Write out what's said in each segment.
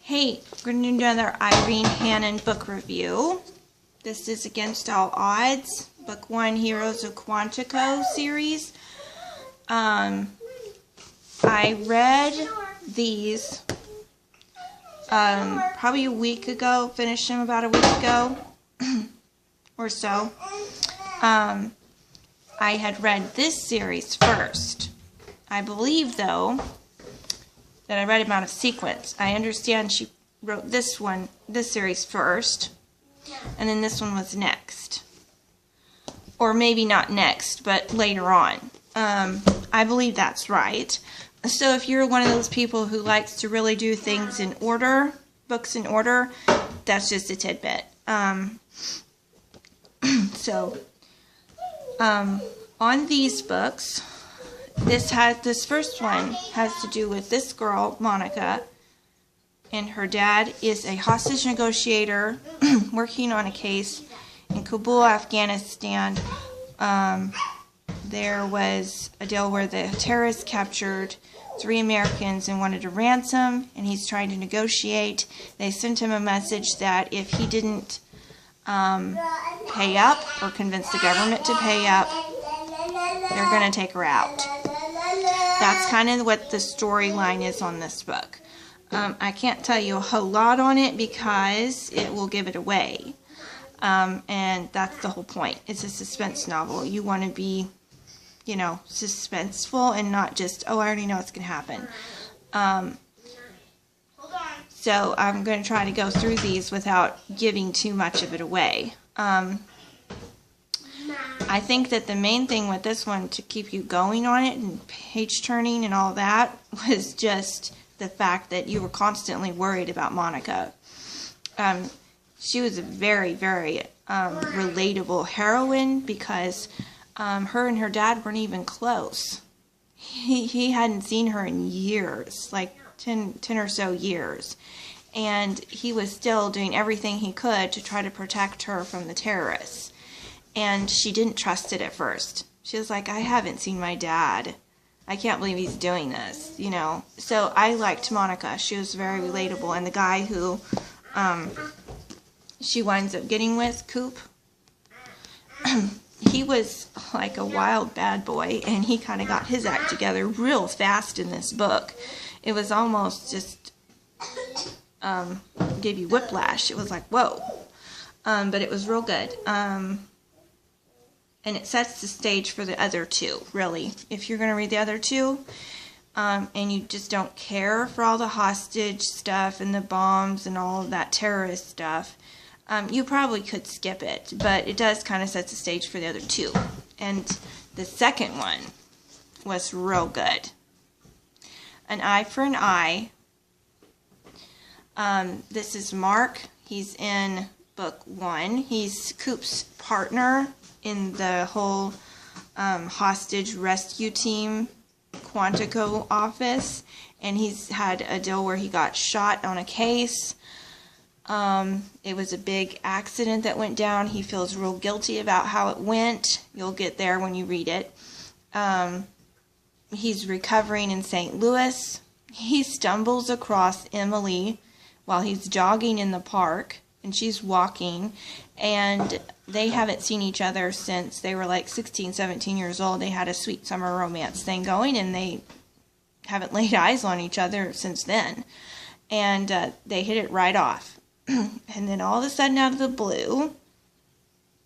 Hey, we're going to do another Irene Hannon book review. This is Against All Odds, Book 1, Heroes of Quantico series. I read these probably a week ago, finished them about a week ago or so. I had read this series first. I believe, though, that I read them out of sequence. I understand she wrote this series first, and then this one was next. Or maybe not next, but later on. I believe that's right. So if you're one of those people who likes to really do things in order, books in order, that's just a tidbit. On these books, this first one has to do with this girl, Monica, and her dad is a hostage negotiator working on a case in Kabul, Afghanistan. There was a deal where the terrorists captured 3 Americans and wanted a ransom, and he's trying to negotiate. They sent him a message that if he didn't pay up or convince the government to pay up, they're going to take her out. That's kind of what the storyline is on this book. I can't tell you a whole lot on it because it will give it away. And that's the whole point. It's a suspense novel. You want to be, suspenseful and not just, oh, I already know what's going to happen. So I'm going to try to go through these without giving too much of it away. I think that the main thing with this one to keep you going on it and page turning and all that was just the fact that you were constantly worried about Monica. She was a very, very relatable heroine because her and her dad weren't even close. He hadn't seen her in years, like 10 or so years. And he was still doing everything he could to try to protect her from the terrorists. And she didn't trust it at first. She was like, I haven't seen my dad. I can't believe he's doing this, So I liked Monica. She was very relatable. And the guy who she winds up getting with, Coop, he was like a wild bad boy. And he kind of got his act together real fast in this book. It was almost just gave you whiplash. It was like, whoa. But it was real good. And it sets the stage for the other two, really. If you're going to read the other two, and you just don't care for all the hostage stuff and the bombs and all of that terrorist stuff, you probably could skip it. But it does kind of set the stage for the other two. And the second one was real good. An Eye for an Eye. This is Mark. He's in book 1. He's Coop's partner in the whole hostage rescue team Quantico office, and he's had a deal where he got shot on a case. It was a big accident that went down. He feels real guilty about how it went. You'll get there when you read it. He's recovering in St. Louis. He stumbles across Emily while he's jogging in the park, and she's walking, and they haven't seen each other since they were like 16, 17 years old. They had a sweet summer romance thing going, and they haven't laid eyes on each other since then. And they hit it right off. And then all of a sudden, out of the blue,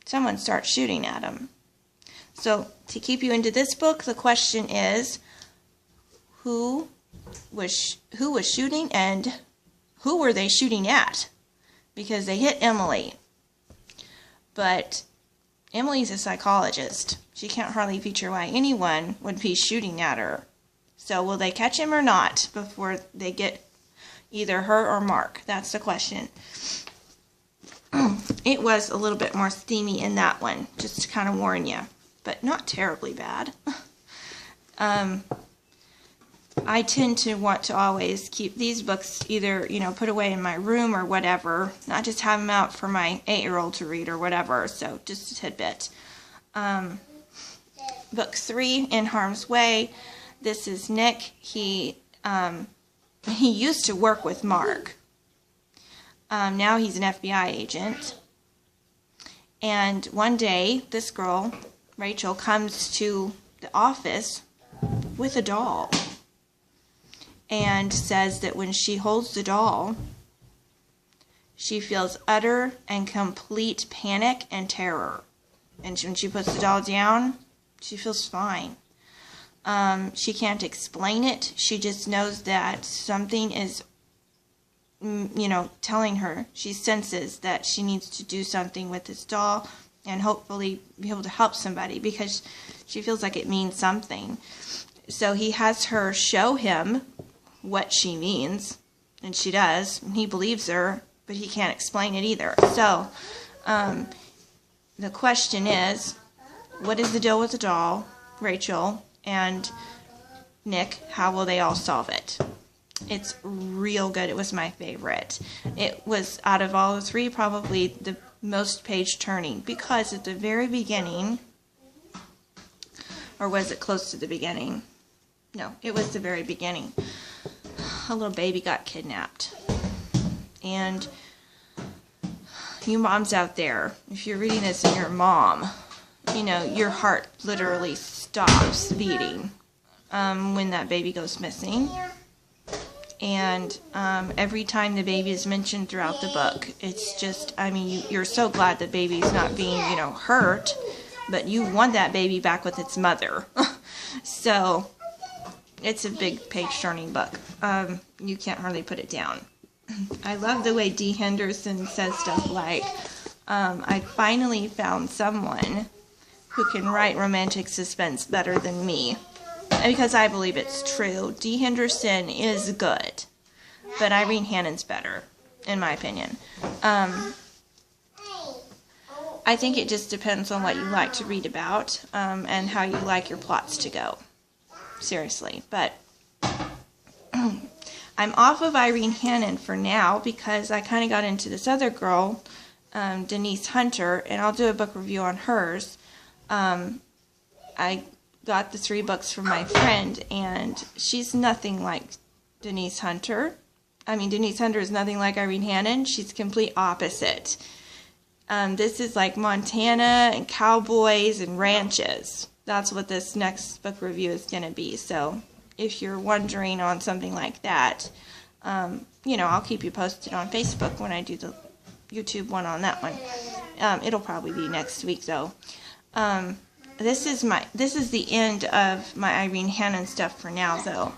someone starts shooting at him. So to keep you into this book, the question is, who was shooting, and who were they shooting at? Because they hit Emily. But Emily's a psychologist. She can't hardly feature why anyone would be shooting at her. So will they catch him or not before they get either her or Mark? That's the question. It was a little bit more steamy in that one, just to kind of warn you. But not terribly bad. I tend to want to always keep these books either, put away in my room or whatever. Not just have them out for my 8-year-old to read or whatever. So, just a tidbit. Book 3, In Harm's Way. This is Nick. He used to work with Mark. Now he's an FBI agent. And one day, this girl, Rachel, comes to the office with a doll and says that when she holds the doll, she feels utter and complete panic and terror. And when she puts the doll down, she feels fine. She can't explain it. She just knows that something is, telling her. She senses that she needs to do something with this doll and hopefully be able to help somebody because she feels like it means something. So he has her show him what she means, and she does. And he believes her, but he can't explain it either. So the question is, what is the deal with the doll, Rachel, and Nick? How will they all solve it? It's real good. It was my favorite. It was, out of all the three, probably the most page turning, because at the very beginning, or was it close to the beginning? No, it was the very beginning. A little baby got kidnapped. And you moms out there, if you're reading this and you're a mom, your heart literally stops beating when that baby goes missing. And every time the baby is mentioned throughout the book, it's just, you're so glad the baby's not being, hurt, but you want that baby back with its mother. So, it's a big page-turning book. You can't hardly put it down. I love the way D. Henderson says stuff like, I finally found someone who can write romantic suspense better than me. Because I believe it's true. D. Henderson is good, but Irene Hannon's better, in my opinion. I think it just depends on what you like to read about, and how you like your plots to go. Seriously. But I'm off of Irene Hannon for now because I kind of got into this other girl, Denise Hunter, and I'll do a book review on hers. I got the 3 books from my friend, and she's nothing like Denise Hunter. Denise Hunter is nothing like Irene Hannon. She's complete opposite. This is like Montana and cowboys and ranches. That's what this next book review is going to be. So if you're wondering on something like that, I'll keep you posted on Facebook when I do the YouTube one on that one. It'll probably be next week, though. This is the end of my Irene Hannon stuff for now, though.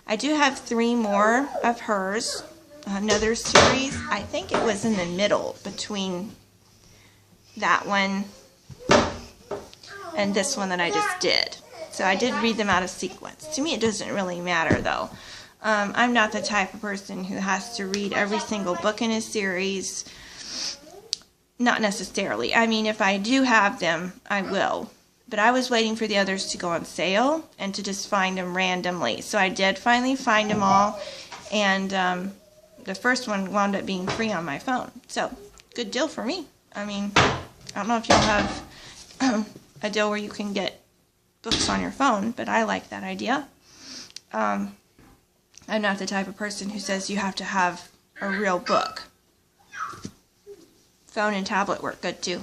I do have 3 more of hers. Another series. I think it was in the middle between that one and this one that I just did. So I did read them out of sequence. To me, it doesn't really matter, though. I'm not the type of person who has to read every single book in a series. Not necessarily. If I do have them, I will. But I was waiting for the others to go on sale and to just find them randomly. So I did finally find them all. And the first one wound up being free on my phone. So, good deal for me. I don't know if you'll have a deal where you can get books on your phone, but I like that idea. I'm not the type of person who says you have to have a real book. Phone and tablet work good too,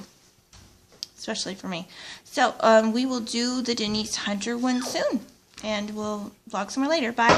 especially for me. So we will do the Denise Hunter one soon, and we'll vlog some more later. Bye.